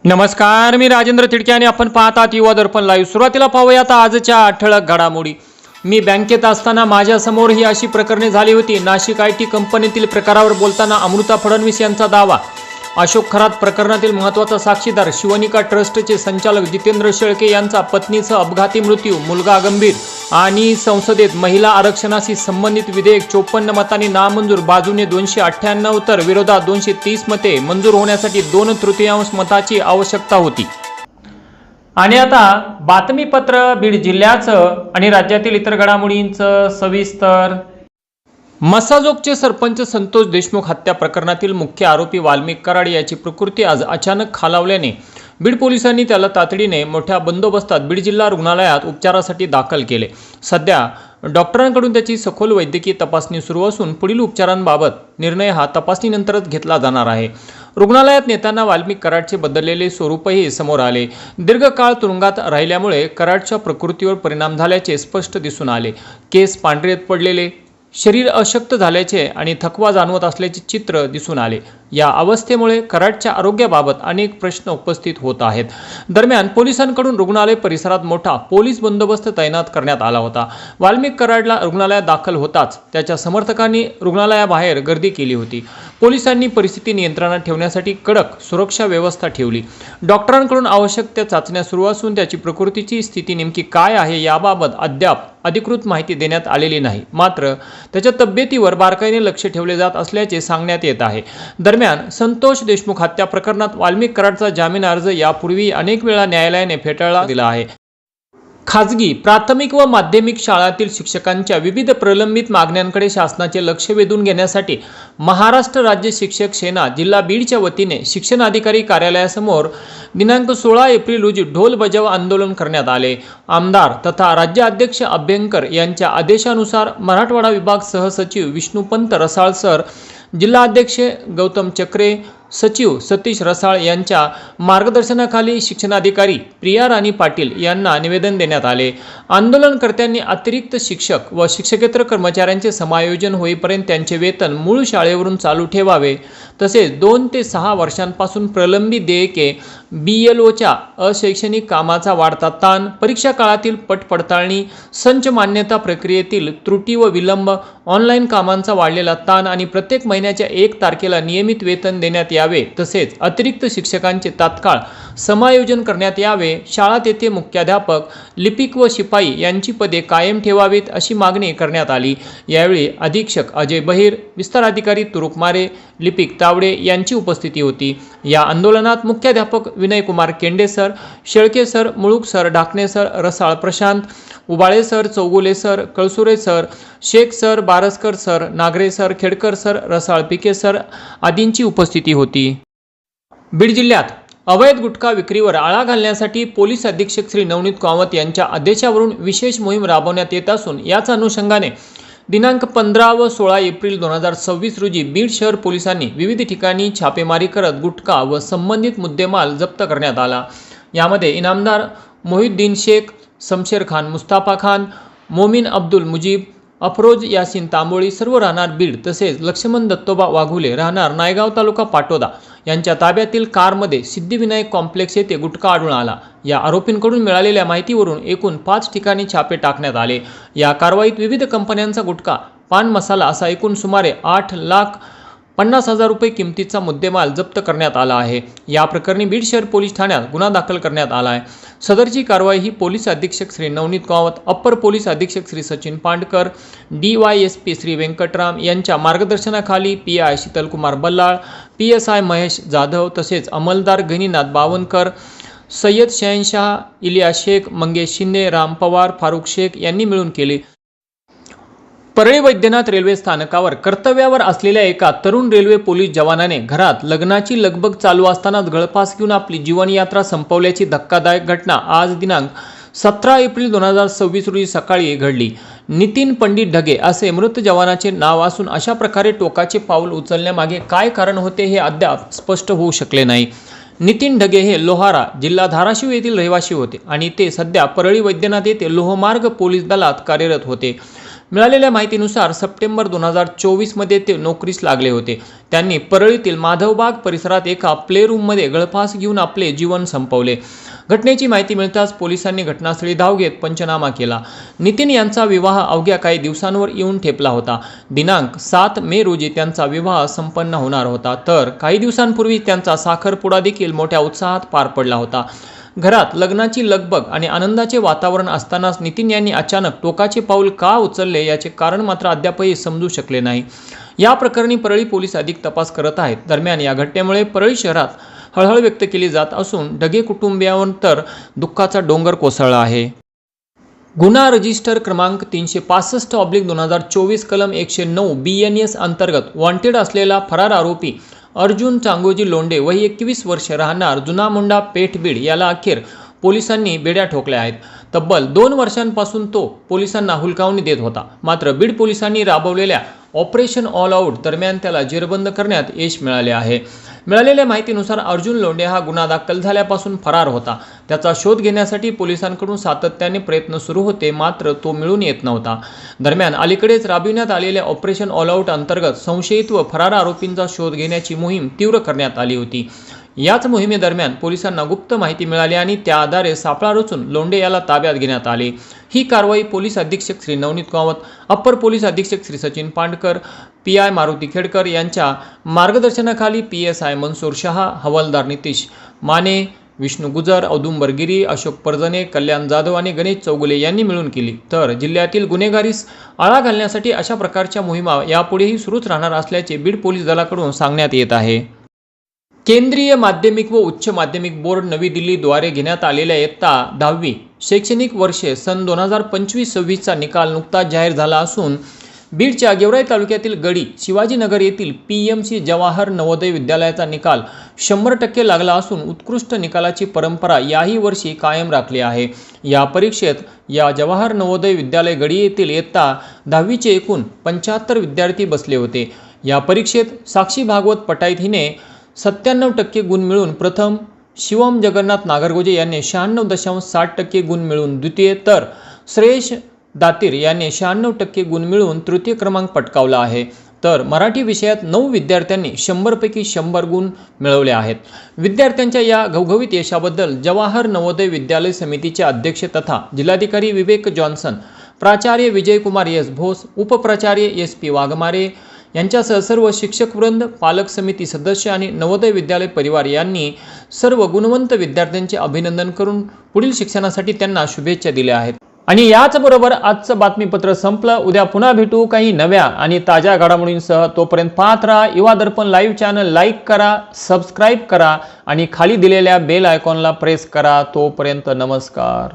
नमस्कार, मी राजेंद्र तिडके आणि आपण पाहतात युवा दर्पण लाईव्ह। सुरुवातीला पाहूयात आजच्या ठळक घडामोडी। मी बँकेत असताना माझ्यासमोर ही अशी प्रकरणे झाली होती। नाशिक IT कंपनीतील प्रकारावर बोलताना अमृता फडणवीस यांचा दावा। अशोक खरात प्रकरणातील महत्त्वाचा साक्षीदार शिवनिका ट्रस्टचे संचालक जितेंद्र शेळके यांचा पत्नीचा अपघाती मृत्यू, मुलगा गंभीर। आणि संसदेत महिला आरक्षणाशी संबंधित विधेयक 54 मतांनी नामंजूर। बाजूने 298 तर विरोधात 230 मते। मंजूर होण्यासाठी 2/3 मताची आवश्यकता होती। आणि आता बातमीपत्र बीड जिल्ह्याचं आणि राज्यातील इतर घडामोडींचं सविस्तर। मसाजोगचे सरपंच संतोष देशमुख हत्या प्रकरणातील मुख्य आरोपी वाल्मिक कराड याची प्रकृती आज अचानक खालावल्याने बीड पोलिसांनी त्याला तातडीने मोठ्या बंदोबस्तात बीड जिल्हा रुग्णालयात उपचारासाठी दाखल केले। सध्या डॉक्टरांकडून त्याची सखोल वैद्यकीय तपासणी सुरू असून पुढील उपचारांबाबत निर्णय हा तपासणीनंतरच घेतला जाणार आहे। रुग्णालयात नेताना वाल्मिक कराडचे बदललेले स्वरूपही समोर आले। दीर्घकाळ तुरुंगात राहिल्यामुळे कराडच्या प्रकृतीवर परिणाम झाल्याचे स्पष्ट दिसून आले। केस पांढरेत पडलेले, शरीर अशक्त झाल्याचे आणि थकवा जाणवत असल्याचे चित्र दिसून आले। या अवस्थेमुळे कराडच्या आरोग्याबाबत अनेक प्रश्न उपस्थित होत आहेत। दरम्यान पोलिसांकडून रुग्णालय परिसरात मोठा पोलीस बंदोबस्त तैनात करण्यात आला होता। वाल्मिक कराडला रुग्णालयात दाखल होताच त्याच्या समर्थकांनी रुग्णालयाबाहेर गर्दी केली होती। पोलिसांनी परिस्थिती नियंत्रणात ठेवण्यासाठी कडक सुरक्षा व्यवस्था ठेवली। डॉक्टरांकडून आवश्यक त्या चाचण्या सुरू असून त्याची प्रकृतीची स्थिती नेमकी काय आहे याबाबत अद्याप अधिकृत माहिती देण्यात आलेली नाही। मात्र त्याच्या तब्येतीवर बारकाईने लक्ष ठेवले जात असल्याचे सांगण्यात येत आहे। दरम्यान संतोष देशमुख हत्या प्रकरणात वाल्मिक कराडचा जामीन अर्ज यापूर्वी अनेक वेळा न्यायालयाने फेटाळला दिला आहे। खाजगी प्राथमिक व माध्यमिक शाळांतील शिक्षकांच्या विविध प्रलंबित मागण्यांकडे शासनाचे लक्ष वेधून घेण्यासाठी महाराष्ट्र राज्य शिक्षक सेना जिल्हा बीडच्या वतीने शिक्षणाधिकारी कार्यालयासमोर दिनांक 16 एप्रिल रोजी ढोल बजाव आंदोलन करण्यात आले। आमदार तथा राज्याध्यक्ष अभ्यंकर यांच्या आदेशानुसार मराठवाडा विभाग सहसचिव विष्णुपंत रसाळ सर, जिल्हाध्यक्ष गौतम चक्रे, सचिव सतीश रसाळ यांच्या मार्गदर्शनाखाली शिक्षणाधिकारी प्रिया राणी पाटील यांना निवेदन देण्यात आले। आंदोलनकर्त्यांनी अतिरिक्त शिक्षक व शिक्षकेतर कर्मचाऱ्यांचे समायोजन होईपर्यंत त्यांचे वेतन मूळ शाळेवरून चालू ठेवावे, तसेच 2 ते 6 वर्षांपासून प्रलंबित देयके, BLOच्या अशैक्षणिक कामाचा वाढता ताण, परीक्षा काळातील पडताळणी, संच मान्यता प्रक्रियेतील त्रुटी व विलंब, ऑनलाईन कामांचा वाढलेला ताण आणि प्रत्येक महिन्याच्या 1 तारखेला नियमित वेतन देण्यात यावे, तसेच अतिरिक्त शिक्षकांचे तात्काळ समायोजन करण्यात यावे। शाळा तेथे मुख्याध्यापक, लिपिक व शिपाई यांची पदे कायम ठेवावीत अशी मागणी करण्यात आली। यावेळी अधीक्षक अजय बहिर, विस्तार अधिकारी तुरुक मारे, लिपिक तावडे यांची उपस्थिती होती। या आंदोलनात मुख्याध्यापक Vinay Kumar Kende sir, Shelke sir, Muluk sir, Dhakane sir, Rasal Prashant, Ubale sir, Chougule sir, Kalsure sir, Shaikh sir, Baraskar sir, Nagare sir, Khedkar sir, Rasal P K sir आदींची उपस्थिती होती। बीड जिल्ह्यात अवैध गुटखा विक्रीवर आळा घालण्यासाठी पोलीस अधीक्षक श्री नवनीत कामत यांच्या आदेशावरून विशेष मोहीम राबवण्यात येत असून याच अनुषंगाने दिनांक 15 व 16 एप्रिल 2026 रोजी बीड शहर पोलिसांनी विविध ठिकाणी छापेमारी करत गुटखा व संबंधित मुद्देमाल जप्त करण्यात आला। यामध्ये इनामदार मोहिउद्दीन शेख, शमशेर खान मुस्ताफा खान, मोमीन अब्दुल मुजीब, अफरोज यासिन तांबोळी सर्व राहणार बीड, तसेच लक्ष्मण दत्तोबा वाघुले राहणार नायगाव तालुका पाटोदा यांच्या ताब्यातील कारमध्ये सिद्धिविनायक कॉम्प्लेक्स येथे गुटखा आढळून आला। या आरोपींकडून मिळालेल्या माहितीवरून एकूण 5 ठिकाणी छापे टाकण्यात आले। या कारवाईत विविध कंपन्यांचा गुटखा, पान मसाला असा एकूण सुमारे 8,50,000 रुपये किमतीचा मुद्देमाल जप्त करण्यात आला आहे। या प्रकरणी बीड शहर पोलीस ठाण्यात गुन्हा दाखल करण्यात आला आहे। सदरची कारवाई ही पोलीस अधीक्षक श्री नवनीत कामत, अप्पर पोलीस अधीक्षक श्री सचिन पांडकर, DYSP श्री वेंकटराम यांच्या मार्गदर्शनाखाली PI शीतलकुमार बल्लाळ, PSI महेश जाधव तसेच अंमलदार गहिनीनाथ बावनकर, सय्यद शहनशाह, इलियास शेख, मंगेश शिंदे, राम पवार, फारुख शेख यांनी मिळून केले। परळी वैद्यनाथ रेल्वे स्थानकावर कर्तव्यावर असलेल्या एका तरुण रेल्वे पोलीस जवानाने घरात लग्नाची लगबग चालू असतानाच गळफास घेऊन आपली जीवनयात्रा संपवल्याची धक्कादायक घटना आज दिनांक 17 एप्रिल 2026 रोजी सकाळी घडली। नितीन पंडित ढगे असे मृत जवानाचे नाव असून अशा प्रकारे टोकाचे पाऊल उचलण्यामागे काय कारण होते हे अद्याप स्पष्ट होऊ शकले नाही। नितीन ढगे हे लोहारा जिल्हा धाराशिव येथील रहिवासी होते आणि ते सध्या परळी वैद्यनाथ येथे लोहमार्ग पोलीस दलात कार्यरत होते। मिळालेल्या माहितीनुसार सप्टेंबर 2024 मध्ये ते नोकरीस लागले होते. त्यांनी परळीतील माधवबाग परिसरात एका प्ले रूममध्ये गळफास घेऊन आपले जीवन संपवले. घटनेची माहिती मिळताच पोलिसांनी घटनास्थळी धाव घेत पंचनामा केला. नितीन यांचा विवाह अवघ्या काही दिवसांवर येऊन ठेपला होता. दिनांक 7 मे रोजी त्यांचा विवाह संपन्न होणार होता, तर काही दिवसांपूर्वी त्यांचा साखरपुडा देखील मोठ्या उत्साहात पार पडला होता. घरात लग्नाची लगबग आणि आनंदाचे वातावरण असतानाच नितीन यांनी अचानक टोकाचे पाऊल का उचलले याचे कारण मात्र अद्यापही समजू शकले नाही. या प्रकरणी परळी पोलीस अधिक तपास करत आहेत. दरम्यान या घटनेमुळे परळी शहरात हळहळ व्यक्त केली जात असून ढगे कुटुंबियांवर तर दुःखाचा डोंगर कोसळला आहे. गुन्हा रजिस्टर क्रमांक 365/2024 कलम 109 BNS अंतर्गत वॉन्टेड असलेला फरार आरोपी अर्जुन चांगोजी लोंढे वय 21 वर्ष राहणार जुना मुंडा पेठ बीड याला अखेर पोलिसांनी बेड्या ठोकल्या आहेत. तब्बल 2 वर्षांपासून तो पोलिसांना हुलकावणी देत होता. मात्र बीड पोलिसांनी राबवलेल्या ऑपरेशन ऑल आऊट दरम्यान त्याला जेरबंद करण्यात यश मिळाले आहे. मिळालेल्या माहितीनुसार अर्जुन लोंढे हा गुन्हा दाखल झाल्यापासून फरार होता. त्याचा शोध घेण्यासाठी पोलिसांकडून सातत्याने प्रयत्न सुरू होते, मात्र तो मिळून येत नव्हता. दरम्यान अलीकडेच राबविण्यात आलेल्या ऑपरेशन ऑल आऊट अंतर्गत संशयित व फरार आरोपींचा शोध घेण्याची मोहीम तीव्र करण्यात आली होती. याच मोहिमेदरम्यान पोलिसांना गुप्त माहिती मिळाली आणि त्या आधारे सापळा रचून लोंढे याला ताब्यात घेण्यात आले. ही कारवाई पोलीस अधीक्षक श्री नवनीत कामत, अप्पर पोलीस अधीक्षक श्री सचिन पांडकर, PI मारुती खेडकर यांच्या मार्गदर्शनाखाली PSI मनसूर शहा, हवालदार नितीश माने, विष्णू गुजर, औदुंबर गिरी, अशोक परजने, कल्याण जाधव आणि गणेश चौगुले यांनी मिळून केली. तर जिल्ह्यातील गुन्हेगारीस आळा घालण्यासाठी अशा प्रकारच्या मोहिमा यापुढेही सुरूच राहणार असल्याचे बीड पोलीस दलाकडून सांगण्यात येत आहे. केंद्रीय माध्यमिक व उच्च माध्यमिक बोर्ड नवी दिल्ली द्वारे घेण्यात आलेल्या इयत्ता 10वी शैक्षणिक वर्षे सन 2025-26चा निकाल नुकताच जाहीर झाला असून बीडच्या गेवराई तालुक्यातील गडी शिवाजीनगर येथील PMC जवाहर नवोदय विद्यालयाचा निकाल 100% लागला असून उत्कृष्ट निकालाची परंपरा याही वर्षी कायम राखली आहे. या परीक्षेत या जवाहर नवोदय विद्यालय गडी येथील इयत्ता 10वीचे एकूण 75 विद्यार्थी बसले होते. या परीक्षेत साक्षी भागवत पटाईत हिने 97% गुण मिळून प्रथम, शिवम जगन्नाथ नागरगोजे यांनी 96.60% गुण मिळून द्वितीय, तर श्रेयश दातीर यांनी 96% गुण मिळून तृतीय क्रमांक पटकावला आहे. तर मराठी विषयात 9 विद्यार्थ्यांनी 100 पैकी 100 गुण मिळवले आहेत. विद्यार्थ्यांच्या या घवघवीत यशाबद्दल जवाहर नवोदय विद्यालय समितीचे अध्यक्ष तथा जिल्हाधिकारी विवेक जॉन्सन, प्राचार्य विजयकुमार S. भोस, उपप्राचार्य SP वाघमारे यांच्यासह सर्व शिक्षकवृंद, पालक समिती सदस्य आणि नवोदय विद्यालय परिवार यांनी सर्व गुणवंत विद्यार्थ्यांचे अभिनंदन करून पुढील शिक्षणासाठी त्यांना शुभेच्छा दिल्या आहेत. आणि याचबरोबर आजचं बातमीपत्र संपलं. उद्या पुन्हा भेटू काही नव्या आणि ताज्या घडामोडींसह. तोपर्यंत पाहत राहा युवा दर्पण लाईव्ह चॅनल. लाईक करा, सबस्क्राईब करा आणि खाली दिलेल्या बेल आयकॉनला प्रेस करा. तोपर्यंत नमस्कार.